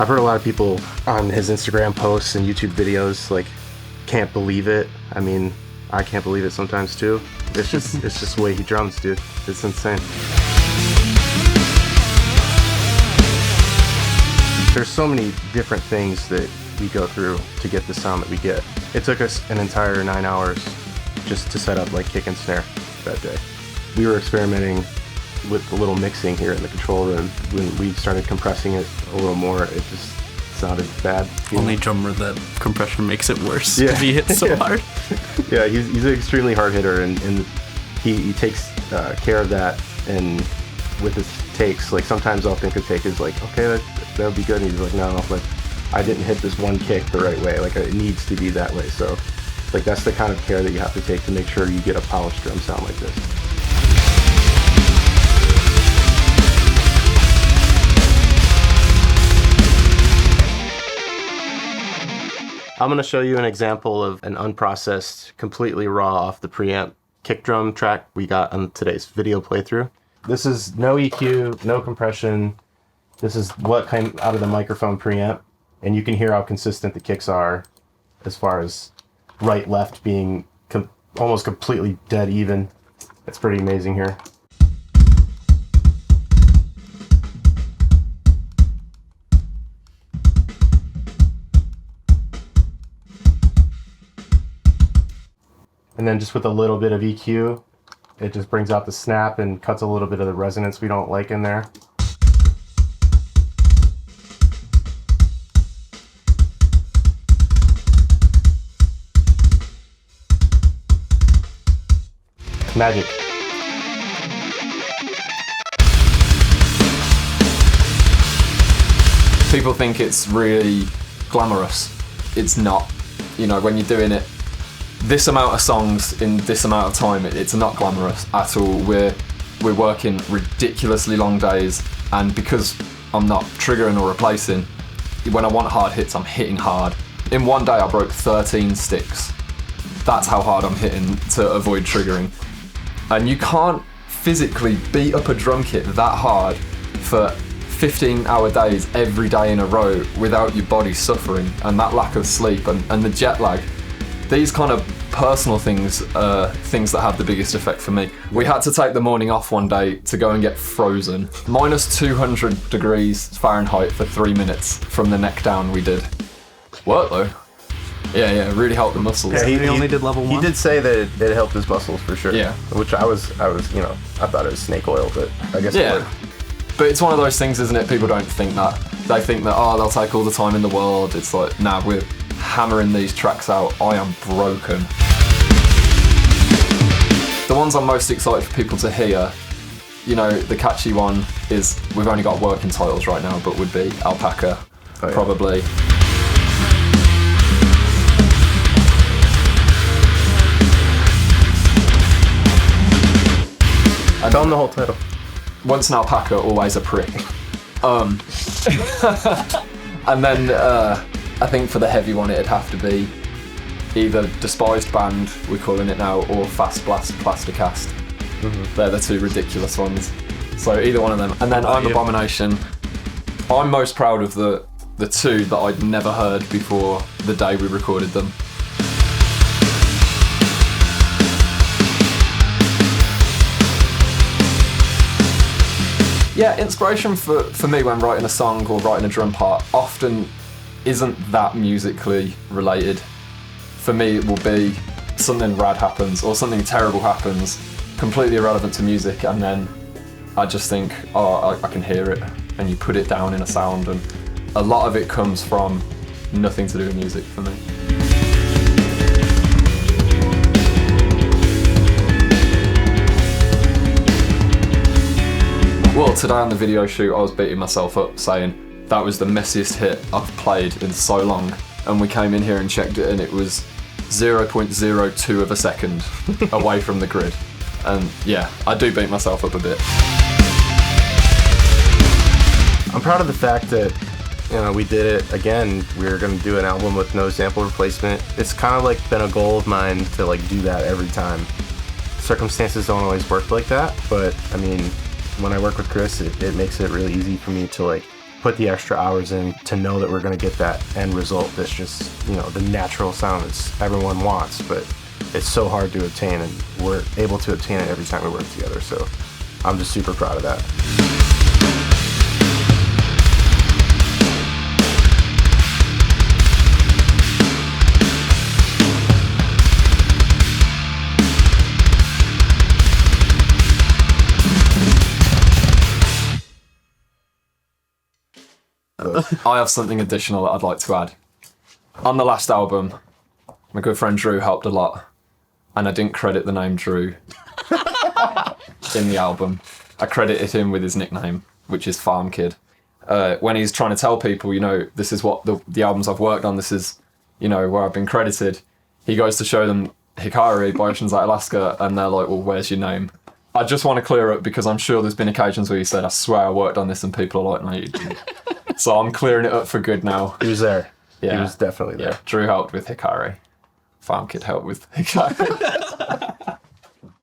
I've heard a lot of people on his Instagram posts and YouTube videos like can't believe it. I mean, I can't believe it sometimes too. It's just the way he drums, dude. It's insane. There's so many different things that we go through to get the sound that we get. It took us an entire 9 hours just to set up like kick and snare that day. We were experimenting with a little mixing here in the control room. When we started compressing it a little more, it just sounded bad. Only drummer that compression makes it worse if he hits so hard. Yeah, he's an extremely hard hitter, and he takes care of that. And with his takes, like sometimes I'll think a take is like, okay, that would be good, and he's like, no, like I didn't hit this one kick the right way. Like it needs to be that way. So like that's the kind of care that you have to take to make sure you get a polished drum sound like this. I'm going to show you an example of an unprocessed, completely raw off the preamp kick drum track we got on today's video playthrough. This is no EQ, no compression. This is what came out of the microphone preamp, and you can hear how consistent the kicks are as far as right, left being almost completely dead even. It's pretty amazing here. And then just with a little bit of EQ, it just brings out the snap and cuts a little bit of the resonance we don't like in there. Magic. People think it's really glamorous. It's not. You know, when you're doing it this amount of songs in this amount of time, it's not glamorous at all. We're working ridiculously long days, and because I'm not triggering or replacing, when I want hard hits, I'm hitting hard. In one day I broke 13 sticks. That's how hard I'm hitting to avoid triggering. And you can't physically beat up a drum kit that hard for 15-hour days every day in a row without your body suffering, and that lack of sleep and the jet lag. These kind of personal things are things that have the biggest effect for me. We had to take the morning off one day to go and get frozen. Minus 200 degrees Fahrenheit for 3 minutes from the neck down we did. Worked though. Yeah, it really helped the muscles. Yeah, he only did level 1? He did say that it helped his muscles for sure. Yeah. Which I was, you know, I thought it was snake oil, but I guess it worked. But it's one of those things, isn't it? People don't think that. They think that, oh, they'll take all the time in the world. It's like, nah, we're hammering these tracks out. I am broken. The ones I'm most excited for people to hear, you know, the catchy one is, we've only got working titles right now, but would be ALPACA, probably. Tell them the whole title. Once an alpaca, always a prick. And then I think for the heavy one it'd have to be either Despised Band, we're calling it now, or Fast Blast Plasticast. Mm-hmm. They're the two ridiculous ones. So either one of them. And then I'm Abomination. I'm most proud of the two that I'd never heard before the day we recorded them. Yeah, inspiration for me when writing a song or writing a drum part often isn't that musically related. For me, it will be something rad happens or something terrible happens, completely irrelevant to music, and then I just think, oh, I can hear it, and you put it down in a sound, and a lot of it comes from nothing to do with music for me. Well, today on the video shoot I was beating myself up saying that was the messiest hit I've played in so long, and we came in here and checked it and it was 0.02 of a second away from the grid. And yeah, I do beat myself up a bit. I'm proud of the fact that, you know, we did it again. We were going to do an album with no sample replacement. It's kind of like been a goal of mine to like do that every time. Circumstances don't always work like that, but I mean, when I work with Chris, it makes it really easy for me to like put the extra hours in to know that we're going to get that end result that's just, you know, the natural sound that everyone wants, but it's so hard to obtain, and we're able to obtain it every time we work together. So I'm just super proud of that. I have something additional that I'd like to add. On the last album, my good friend Drew helped a lot, and I didn't credit the name Drew in the album. I credited him with his nickname, which is Farm Kid. When he's trying to tell people, you know, this is what the albums I've worked on, this is, you know, where I've been credited, he goes to show them HEIR by Oceans Like Alaska, and they're like, well, where's your name? I just want to clear up, because I'm sure there's been occasions where you said, I swear I worked on this, and people are like, no, you didn't. So I'm clearing it up for good now. He was there. Yeah. He was definitely there. Yeah. Drew helped with HEIR. Farm Kid helped with HEIR.